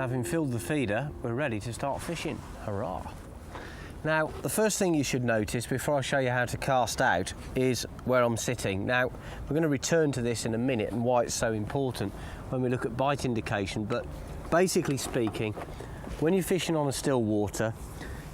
having filled the feeder, we're ready to start fishing. Hurrah! Now, the first thing you should notice before I show you how to cast out is where I'm sitting. Now, we're going to return to this in a minute and why it's so important when we look at bite indication, but basically speaking, when you're fishing on a still water,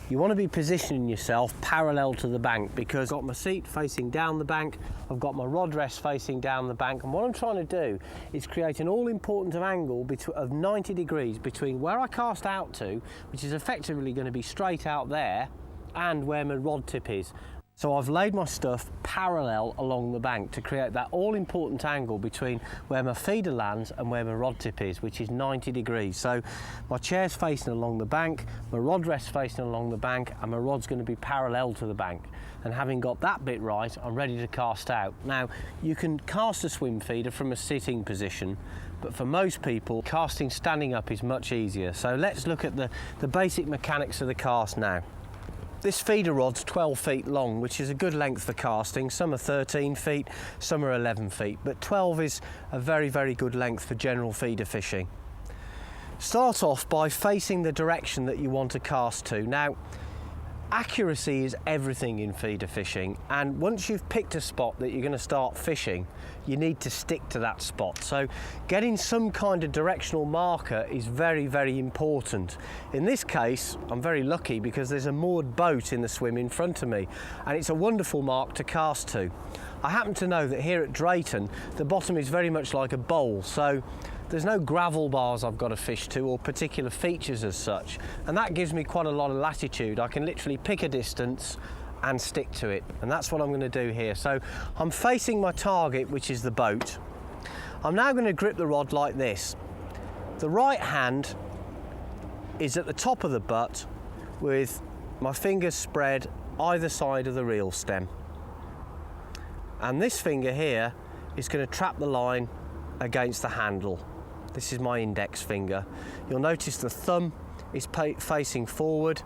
you want to be positioning yourself parallel to the bank, because I've got my seat facing down the bank, I've got my rod rest facing down the bank, and what I'm trying to do is create an all-important angle of 90 degrees between where I cast out to, which is effectively going to be straight out there, and where my rod tip is. So I've laid my stuff parallel along the bank to create that all-important angle between where my feeder lands and where my rod tip is, which is 90 degrees. So my chair's facing along the bank, my rod rest's facing along the bank, and my rod's going to be parallel to the bank. And having got that bit right, I'm ready to cast out. Now, you can cast a swim feeder from a sitting position, but for most people, casting standing up is much easier. So let's look at the basic mechanics of the cast now. This feeder rod's 12 feet long, which is a good length for casting. Some are 13 feet, some are 11 feet, but 12 is a very, very good length for general feeder fishing. Start off by facing the direction that you want to cast to. Now, accuracy is everything in feeder fishing, and once you've picked a spot that you're going to start fishing, you need to stick to that spot. So getting some kind of directional marker is very, very important. In this case, I'm very lucky because there's a moored boat in the swim in front of me, and it's a wonderful mark to cast to. I happen to know that here at Drayton, the bottom is very much like a bowl, so there's no gravel bars I've got to fish to or particular features as such, and that gives me quite a lot of latitude. I can literally pick a distance and stick to it, and that's what I'm going to do here. So I'm facing my target, which is the boat. I'm now going to grip the rod like this. The right hand is at the top of the butt with my fingers spread either side of the reel stem, and this finger here is going to trap the line against the handle. This is my index finger. You'll notice the thumb is facing forward,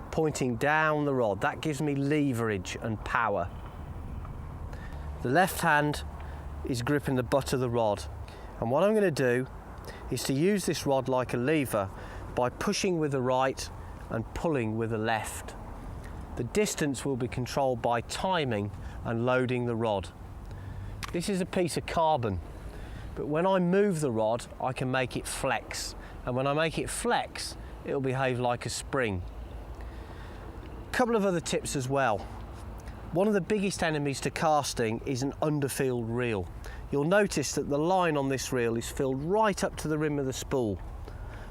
pointing down the rod. That gives me leverage and power. The left hand is gripping the butt of the rod, and what I'm going to do is to use this rod like a lever by pushing with the right and pulling with the left. The distance will be controlled by timing and loading the rod. This is a piece of carbon, but when I move the rod, I can make it flex. And when I make it flex, it'll behave like a spring. A couple of other tips as well. One of the biggest enemies to casting is an underfilled reel. You'll notice that the line on this reel is filled right up to the rim of the spool.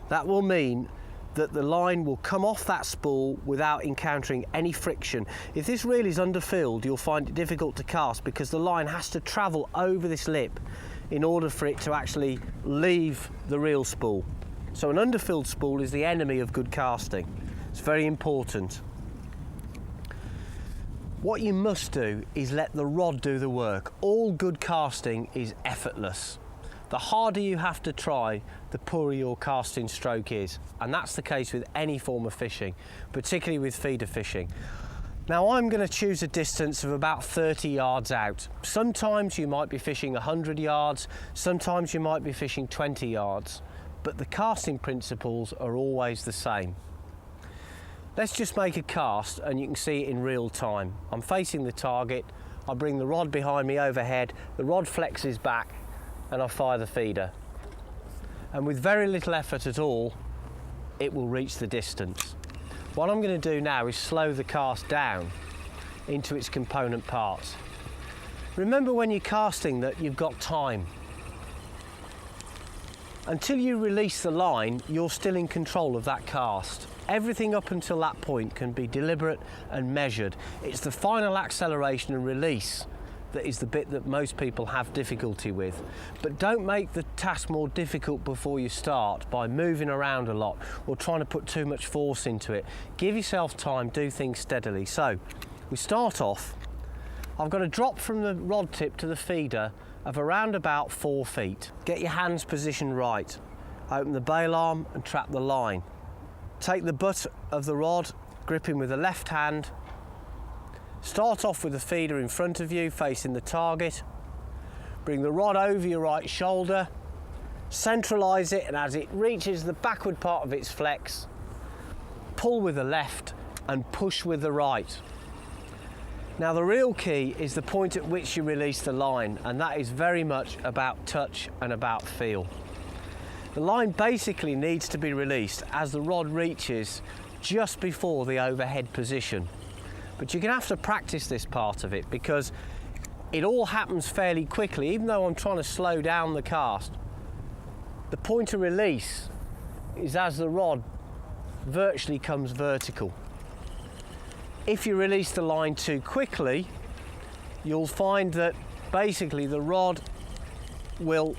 That will mean that the line will come off that spool without encountering any friction. If this reel is underfilled, you'll find it difficult to cast because the line has to travel over this lip in order for it to actually leave the reel spool. So an underfilled spool is the enemy of good casting. It's very important. What you must do is let the rod do the work. All good casting is effortless. The harder you have to try, the poorer your casting stroke is. And that's the case with any form of fishing, particularly with feeder fishing. Now I'm going to choose a distance of about 30 yards out. Sometimes you might be fishing 100 yards, sometimes you might be fishing 20 yards, but the casting principles are always the same. Let's just make a cast and you can see it in real time. I'm facing the target, I bring the rod behind me overhead, the rod flexes back, and I fire the feeder. And with very little effort at all, it will reach the distance. What I'm going to do now is slow the cast down into its component parts. Remember when you're casting that you've got time. Until you release the line, you're still in control of that cast. Everything up until that point can be deliberate and measured. It's the final acceleration and release that is the bit that most people have difficulty with. But don't make the task more difficult before you start by moving around a lot or trying to put too much force into it. Give yourself time, do things steadily. So we start off, I've got a drop from the rod tip to the feeder of around about 4 feet. Get your hands positioned right. Open the bail arm and trap the line. Take the butt of the rod, gripping with the left hand. Start off with the feeder in front of you, facing the target. Bring the rod over your right shoulder, centralise it, and as it reaches the backward part of its flex, pull with the left and push with the right. Now the real key is the point at which you release the line, and that is very much about touch and about feel. The line basically needs to be released as the rod reaches just before the overhead position. But you're going to have to practice this part of it because it all happens fairly quickly. Even though I'm trying to slow down the cast, the point of release is as the rod virtually comes vertical. If you release the line too quickly, you'll find that basically the rod will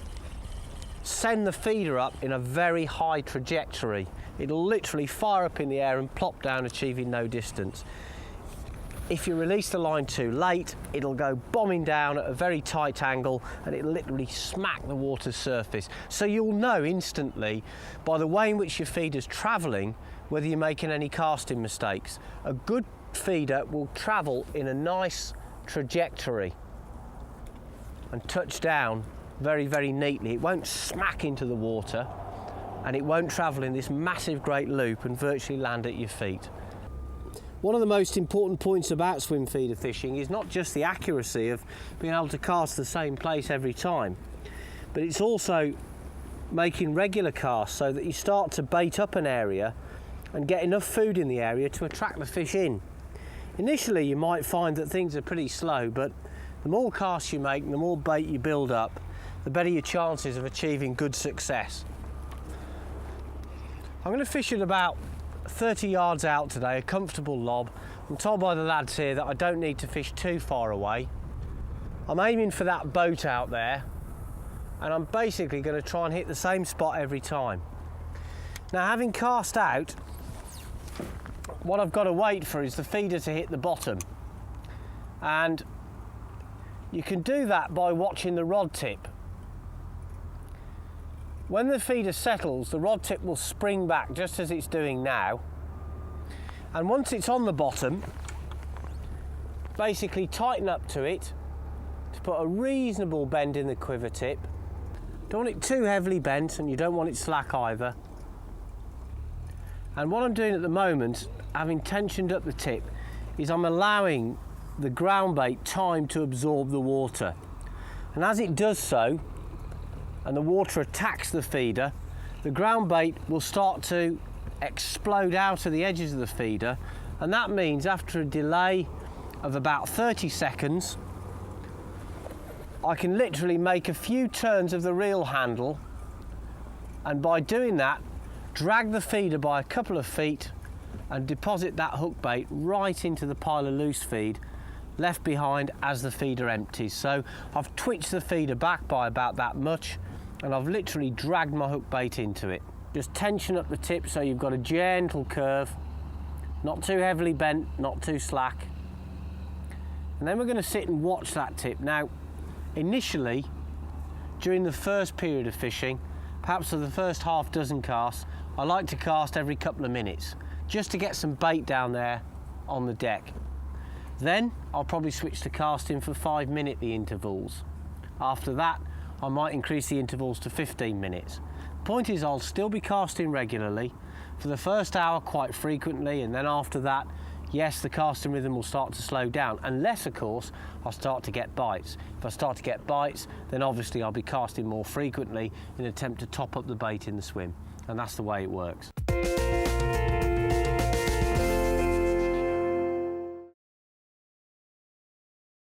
send the feeder up in a very high trajectory. It'll literally fire up in the air and plop down, achieving no distance. If you release the line too late, it'll go bombing down at a very tight angle and it'll literally smack the water's surface. So you'll know instantly by the way in which your feeder's travelling whether you're making any casting mistakes. A good feeder will travel in a nice trajectory and touch down very, very neatly. It won't smack into the water and it won't travel in this massive great loop and virtually land at your feet. One of the most important points about swim feeder fishing is not just the accuracy of being able to cast the same place every time, but it's also making regular casts so that you start to bait up an area and get enough food in the area to attract the fish in. Initially you might find that things are pretty slow, but the more casts you make and the more bait you build up, the better your chances of achieving good success. I'm going to fish at about 30 yards out today, a comfortable lob. I'm told by the lads here that I don't need to fish too far away. I'm aiming for that boat out there and I'm basically going to try and hit the same spot every time. Now, having cast out, what I've got to wait for is the feeder to hit the bottom, and you can do that by watching the rod tip. When the feeder settles, the rod tip will spring back just as it's doing now, and once it's on the bottom, basically tighten up to it to put a reasonable bend in the quiver tip. Don't want it too heavily bent and you don't want it slack either. And what I'm doing at the moment, having tensioned up the tip, is I'm allowing the ground bait time to absorb the water. And as it does so, and the water attacks the feeder, the ground bait will start to explode out of the edges of the feeder, and that means after a delay of about 30 seconds, I can literally make a few turns of the reel handle, and by doing that, drag the feeder by a couple of feet and deposit that hook bait right into the pile of loose feed left behind as the feeder empties. So I've twitched the feeder back by about that much and I've literally dragged my hook bait into it. Just tension up the tip so you've got a gentle curve, not too heavily bent, not too slack. And then we're going to sit and watch that tip. Now, initially, during the first period of fishing, perhaps for the first half dozen casts, I like to cast every couple of minutes just to get some bait down there on the deck. Then I'll probably switch to casting for 5-minute intervals. After that, I might increase the intervals to 15 minutes. The point is, I'll still be casting regularly for the first hour quite frequently, and then after that, yes, the casting rhythm will start to slow down, unless of course I'll start to get bites. If I start to get bites, then obviously I'll be casting more frequently in an attempt to top up the bait in the swim, and that's the way it works.